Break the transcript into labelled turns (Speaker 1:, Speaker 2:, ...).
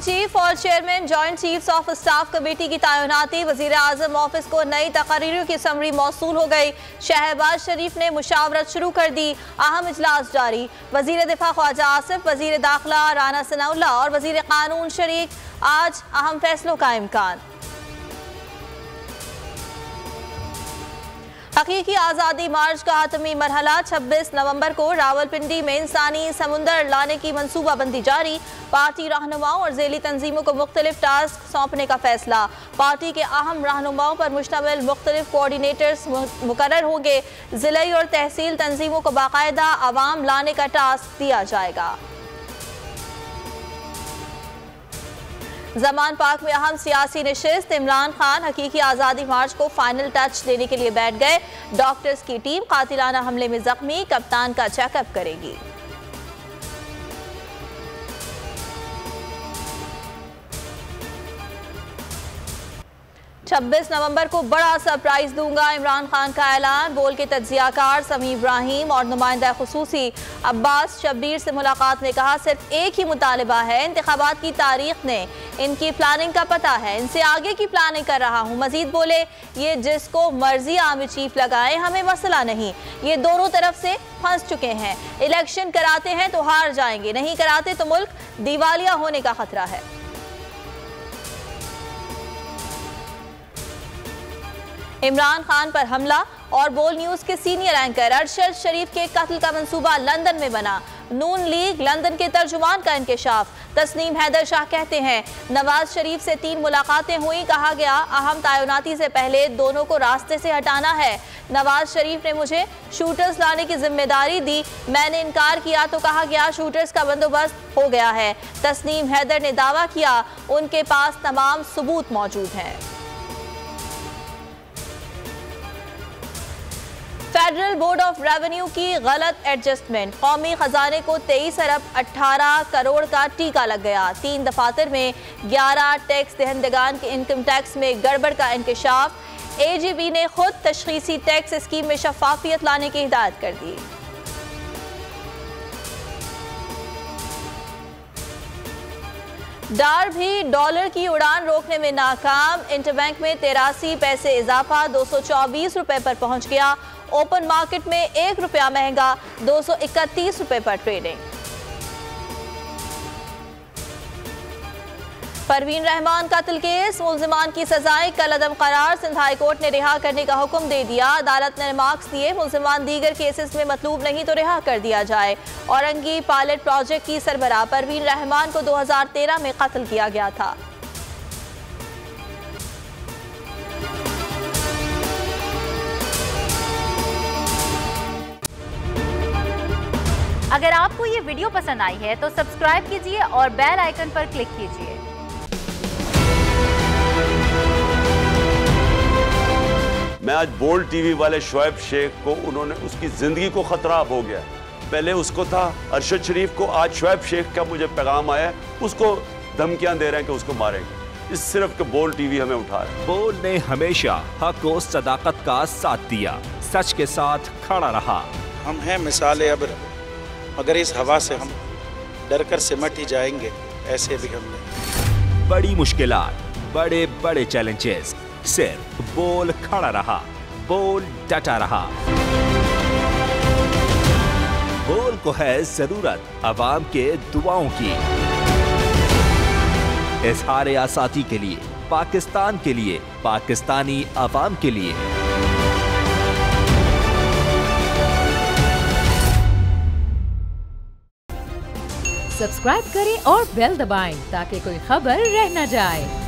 Speaker 1: Chief और chairman joint chiefs of staff committee की तैनाती। वजीर आजम ऑफिस को नई तकरीरों की समरी मौसूल हो गई। शहबाज शरीफ ने मुशावरत शुरू कर दी। अहम इजलास जारी। वजीर दिफा ख्वाजा आसिफ, वजीर दाखिला राना सनाउल्लाह और वजीर कानून शरीक। आज अहम फैसलों का इम्कान। हकीकी आज़ादी मार्च का आतमी मरहला 26 नवंबर को रावलपिंडी में इंसानी समुंदर लाने की मनसूबाबंदी जारी। पार्टी रहनुमाओं और ज़ेली तंजीमों को मुख्तलिफ टास्क सौंपने का फैसला। पार्टी के अहम रहनुमाओं पर मुश्तमिल मुख्तलिफ कोऑर्डिनेटर्स मुकर्रर होंगे। ज़िले और तहसील तंजीमों को बाकायदा अवाम लाने का टास्क दिया जाएगा। जमान पार्क में अहम सियासी नशिस्त। इमरान खान हकीकी आज़ादी मार्च को फाइनल टच देने के लिए बैठ गए। डॉक्टर्स की टीम कातिलाना हमले में जख्मी कप्तान का चेकअप करेगी। छब्बीस नवंबर को बड़ा सरप्राइज दूंगा, इमरान खान का ऐलान। बोल के तज्जियाकार समी इब्राहिम और नुमाइंदा खुसूसी अब्बास शब्बीर से मुलाकात में कहा, सिर्फ एक ही मुतालिबा है, इंतखाबात की तारीख ने इनकी प्लानिंग का पता है, इनसे आगे की प्लानिंग कर रहा हूँ। मजीद बोले, ये जिसको मर्जी आर्मी चीफ लगाए, हमें मसला नहीं, ये दोनों तरफ से फंस चुके हैं। इलेक्शन कराते हैं तो हार जाएंगे, नहीं कराते तो मुल्क दिवालिया होने का खतरा है। इमरान खान पर हमला और बोल न्यूज के सीनियर एंकर अरशद शरीफ के कत्ल का मंसूबा लंदन में बना। नून लीग लंदन के तर्जुमान का इंकशाफ। तस्नीम हैदर शाह कहते हैं, नवाज शरीफ से 3 मुलाकातें हुई, कहा गया अहम तैनाती से पहले दोनों को रास्ते से हटाना है। नवाज शरीफ ने मुझे शूटर्स लाने की जिम्मेदारी दी, मैंने इनकार किया तो कहा गया शूटर्स का बंदोबस्त हो गया है। तस्नीम हैदर ने दावा किया उनके पास तमाम सबूत मौजूद हैं। फेडरल बोर्ड ऑफ रेवेन्यू की गलत एडजस्टमेंट। कौमी खजाने को 23 अरब 18 करोड़ का टीका लग गया। 3 दफातर में 11 टैक्स दहंदगान के इनकम टैक्स में गड़बड़ का इंकशाफ। एजीबी ने खुद तशखीसी टैक्स स्कीम में शफाफियत लाने की हिदायत कर दी। डार भी डॉलर की उड़ान रोकने में नाकाम। इंटरबैंक में 83 पैसे इजाफा, 224 रुपए पर पहुंच गया। ओपन मार्केट में 1 रुपया महंगा, 231 रुपए पर ट्रेडिंग। परवीन रहमान कत्ल केस, मुल्जिमान की सजाएं कल अदम करार। सिंध हाई कोर्ट ने रिहा करने का हुक्म दे दिया। अदालत ने रिमार्क्स दिए, मुल्जिमान दीगर केसेस में मतलूब नहीं तो रिहा कर दिया जाए। औरंगी पायलट प्रोजेक्ट की सरबराह परवीन रहमान को 2013 में कत्ल किया गया था।
Speaker 2: अगर आपको ये वीडियो पसंद आई है तो सब्सक्राइब कीजिए और बेल आइकन पर क्लिक कीजिए।
Speaker 3: मैं आज बोल्ड टीवी वाले शोएब शेख को, उन्होंने उसकी जिंदगी को खतरा हो गया। पहले उसको था अरशद शरीफ को, आज शोएब शेख का मुझे पैगाम आया, उसको धमकियां दे रहे हैं कि उसको मारेंगे। इस सिर्फ के बोल्ड टीवी हमें उठा रहा है।
Speaker 4: बोल्ड ने हमेशा हक और सदाकत का साथ दिया, सच के साथ खड़ा रहा।
Speaker 5: हम हैं मिसाल अब्र, मगर इस हवा से हम डर कर सिमट ही जाएंगे, ऐसे भी हम नहीं।
Speaker 4: बड़ी मुश्किलात, बड़े बड़े चैलेंजेस, सिर्फ बोल खड़ा रहा, बोल डटा रहा। बोल को है जरूरत अवाम के दुआओं की। इजहार आसाती के लिए, पाकिस्तान के लिए, पाकिस्तानी अवाम के लिए।
Speaker 6: सब्सक्राइब करें और बेल दबाएं ताकि कोई खबर रह न जाए।